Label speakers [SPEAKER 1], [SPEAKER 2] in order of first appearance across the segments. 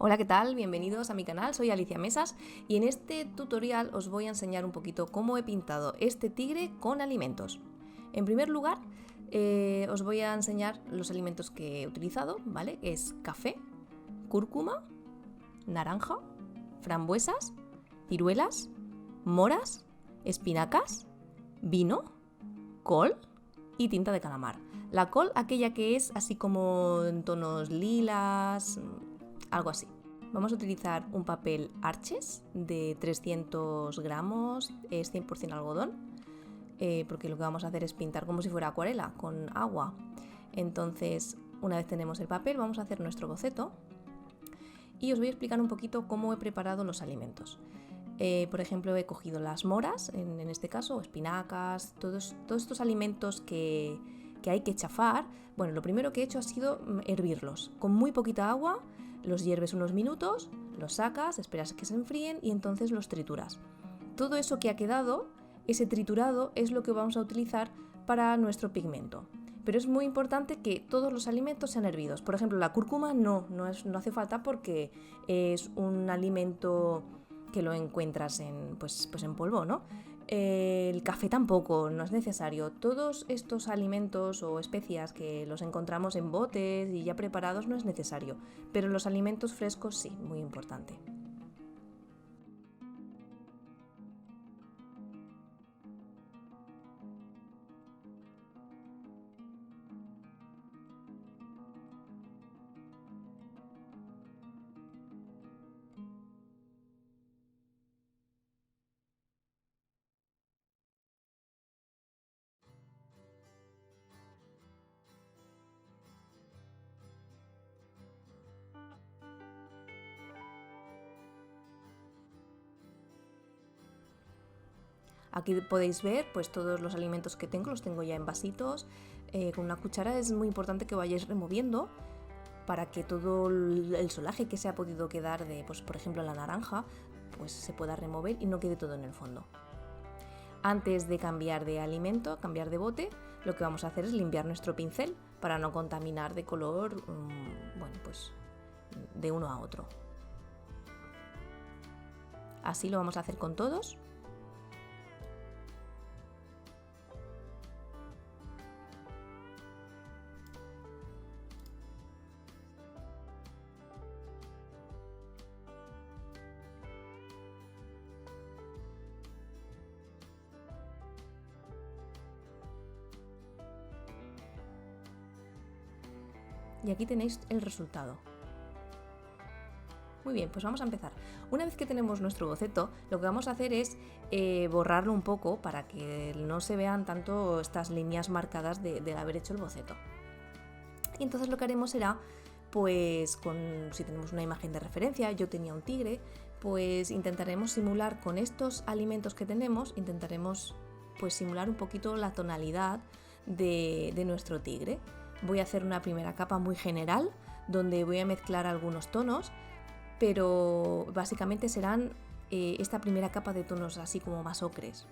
[SPEAKER 1] Hola, ¿qué tal? Bienvenidos a mi canal, soy Alicia Mesas y en este tutorial os voy a enseñar un poquito cómo he pintado este tigre con alimentos. En primer lugar, os voy a enseñar los alimentos que he utilizado, ¿vale? Es café, cúrcuma, naranja, frambuesas, ciruelas, moras, espinacas, vino, col y tinta de calamar. La col, aquella que es así como en tonos lilas, algo así. Vamos a utilizar un papel Arches de 300 gramos, es 100% algodón, porque lo que vamos a hacer es pintar como si fuera acuarela, con agua. Entonces, una vez tenemos el papel, vamos a hacer nuestro boceto y os voy a explicar un poquito cómo he preparado los alimentos. Por ejemplo, he cogido las moras, en este caso, espinacas, todos estos alimentos que hay que chafar. Bueno, lo primero que he hecho ha sido hervirlos con muy poquita agua. Los hierves unos minutos, los sacas, esperas que se enfríen y entonces los trituras. Todo eso que ha quedado, ese triturado, es lo que vamos a utilizar para nuestro pigmento. Pero es muy importante que todos los alimentos sean hervidos. Por ejemplo, la cúrcuma no hace falta porque es un alimento que lo encuentras en polvo, ¿no? El café tampoco, no es necesario. Todos estos alimentos o especias que los encontramos en botes y ya preparados no es necesario, pero los alimentos frescos sí, muy importante. Aquí podéis ver pues todos los alimentos que tengo, los tengo ya en vasitos. Con una cuchara es muy importante que vayáis removiendo para que todo el solaje que se ha podido quedar de, pues, por ejemplo, la naranja, pues se pueda remover y no quede todo en el fondo. Antes de cambiar de alimento, cambiar de bote, lo que vamos a hacer es limpiar nuestro pincel para no contaminar de color, de uno a otro. Así lo vamos a hacer con todos. Y aquí tenéis el resultado. Muy bien, pues vamos a empezar. Una vez que tenemos nuestro boceto, lo que vamos a hacer es borrarlo un poco para que no se vean tanto estas líneas marcadas de haber hecho el boceto. Y entonces lo que haremos será, pues si tenemos una imagen de referencia, yo tenía un tigre, pues intentaremos simular con estos alimentos que tenemos, intentaremos pues simular un poquito la tonalidad de nuestro tigre. Voy a hacer una primera capa muy general, donde voy a mezclar algunos tonos, pero básicamente serán esta primera capa de tonos así como más ocres.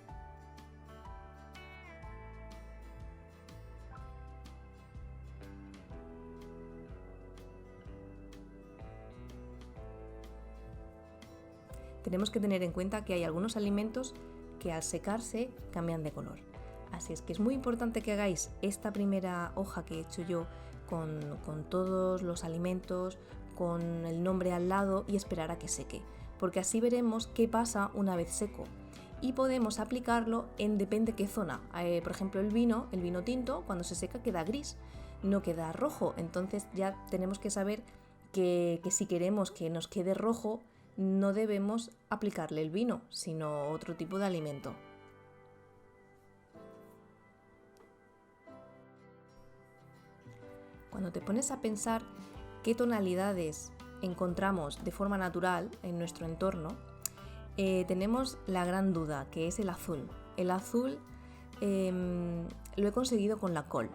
[SPEAKER 1] Tenemos que tener en cuenta que hay algunos alimentos que al secarse cambian de color. Así es que es muy importante que hagáis esta primera hoja que he hecho yo con todos los alimentos, con el nombre al lado y esperar a que seque, porque así veremos qué pasa una vez seco y podemos aplicarlo en depende qué zona. Por ejemplo, el vino tinto cuando se seca queda gris, no queda rojo, entonces ya tenemos que saber que si queremos que nos quede rojo no debemos aplicarle el vino, sino otro tipo de alimento. Cuando te pones a pensar qué tonalidades encontramos de forma natural en nuestro entorno, tenemos la gran duda, que es el azul. El azul lo he conseguido con la col.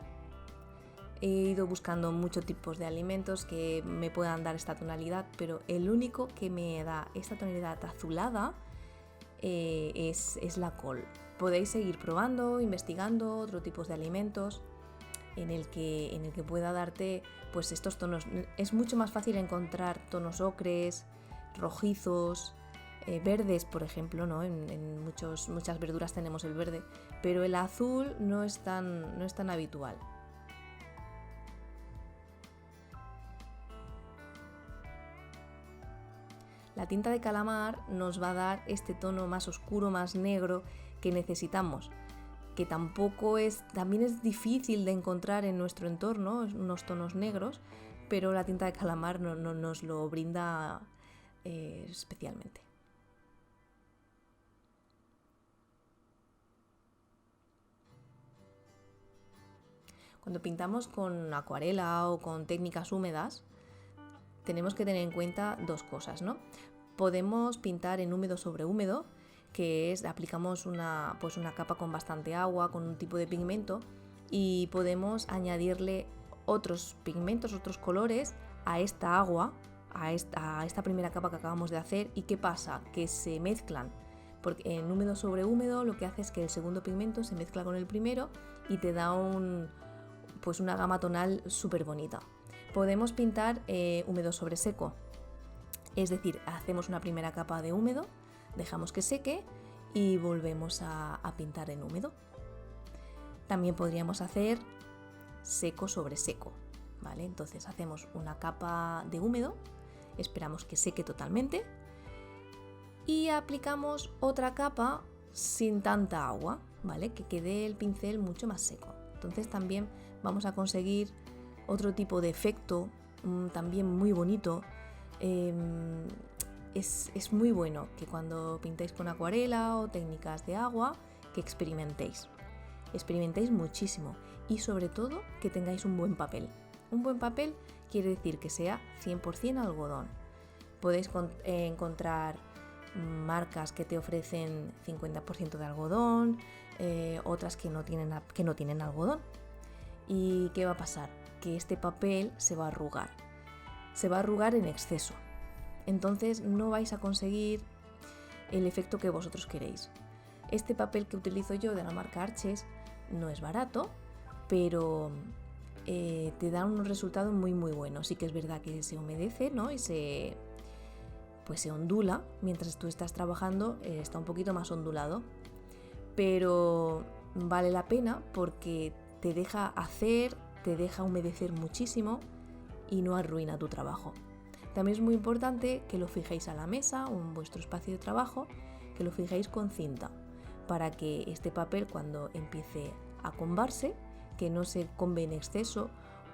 [SPEAKER 1] He ido buscando muchos tipos de alimentos que me puedan dar esta tonalidad, pero el único que me da esta tonalidad azulada es la col. Podéis seguir probando, investigando otros tipos de alimentos, en el que pueda darte pues estos tonos. Es mucho más fácil encontrar tonos ocres, rojizos, verdes, por ejemplo, ¿no? En muchas verduras tenemos el verde, pero el azul no es tan habitual. La tinta de calamar nos va a dar este tono más oscuro, más negro que necesitamos, que también es difícil de encontrar en nuestro entorno, unos tonos negros, pero la tinta de calamar nos lo brinda especialmente. Cuando pintamos con acuarela o con técnicas húmedas, tenemos que tener en cuenta dos cosas, ¿no? Podemos pintar en húmedo sobre húmedo, que es aplicamos una capa con bastante agua, con un tipo de pigmento, y podemos añadirle otros pigmentos, otros colores a esta agua, a esta primera capa que acabamos de hacer. ¿Y qué pasa? Que se mezclan, porque en húmedo sobre húmedo lo que hace es que el segundo pigmento se mezcla con el primero y te da una gama tonal súper bonita. Podemos pintar húmedo sobre seco, es decir, hacemos una primera capa de húmedo, dejamos que seque y volvemos a pintar en húmedo. También podríamos hacer seco sobre seco, ¿vale? Entonces hacemos una capa de húmedo, esperamos que seque totalmente y aplicamos otra capa sin tanta agua, ¿vale? Que quede el pincel mucho más seco. Entonces también vamos a conseguir otro tipo de efecto, también muy bonito. Es muy bueno que cuando pintéis con acuarela o técnicas de agua, que experimentéis muchísimo y sobre todo que tengáis un buen papel. Un buen papel quiere decir que sea 100% algodón. Podéis encontrar marcas que te ofrecen 50% de algodón, otras que no tienen algodón. ¿Y qué va a pasar? Que este papel se va a arrugar en exceso. Entonces no vais a conseguir el efecto que vosotros queréis. Este papel que utilizo yo de la marca Arches no es barato, pero te da unos resultados muy muy buenos. Sí que es verdad que se humedece, ¿no? Y se ondula mientras tú estás trabajando, está un poquito más ondulado, pero vale la pena porque te deja hacer, te deja humedecer muchísimo y no arruina tu trabajo. También es muy importante que lo fijéis a la mesa o en vuestro espacio de trabajo, que lo fijéis con cinta, para que este papel cuando empiece a combarse, que no se combe en exceso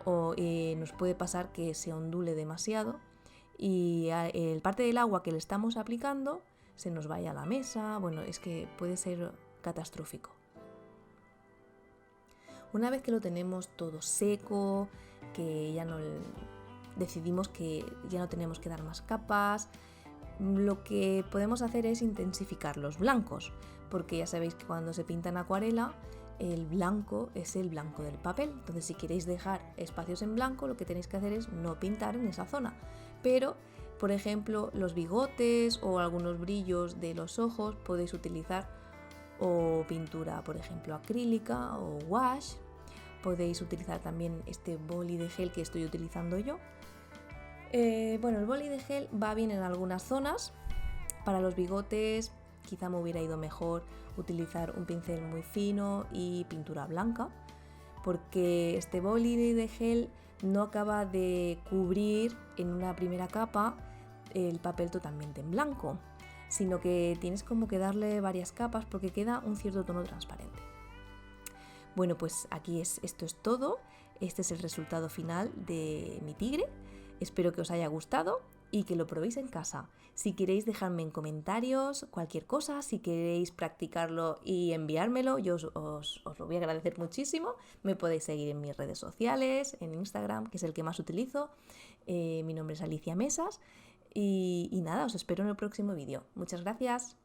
[SPEAKER 1] o nos puede pasar que se ondule demasiado y el parte del agua que le estamos aplicando se nos vaya a la mesa. Bueno, es que puede ser catastrófico. Una vez que lo tenemos todo seco, que ya no decidimos que ya no tenemos que dar más capas, lo que podemos hacer es intensificar los blancos, porque ya sabéis que cuando se pinta en acuarela el blanco es el blanco del papel. Entonces, si queréis dejar espacios en blanco, lo que tenéis que hacer es no pintar en esa zona. Pero, por ejemplo, los bigotes o algunos brillos de los ojos podéis utilizar o pintura, por ejemplo, acrílica o wash. Podéis utilizar también este boli de gel que estoy utilizando yo. El boli de gel va bien en algunas zonas. Para los bigotes quizá me hubiera ido mejor utilizar un pincel muy fino y pintura blanca, porque este boli de gel no acaba de cubrir en una primera capa el papel totalmente en blanco, sino que tienes como que darle varias capas porque queda un cierto tono transparente. Bueno, pues esto es todo. Este es el resultado final de mi tigre. Espero que os haya gustado y que lo probéis en casa. Si queréis dejarme en comentarios cualquier cosa, si queréis practicarlo y enviármelo, yo os lo voy a agradecer muchísimo. Me podéis seguir en mis redes sociales, en Instagram, que es el que más utilizo. Mi nombre es Alicia Mesas y nada, os espero en el próximo vídeo. Muchas gracias.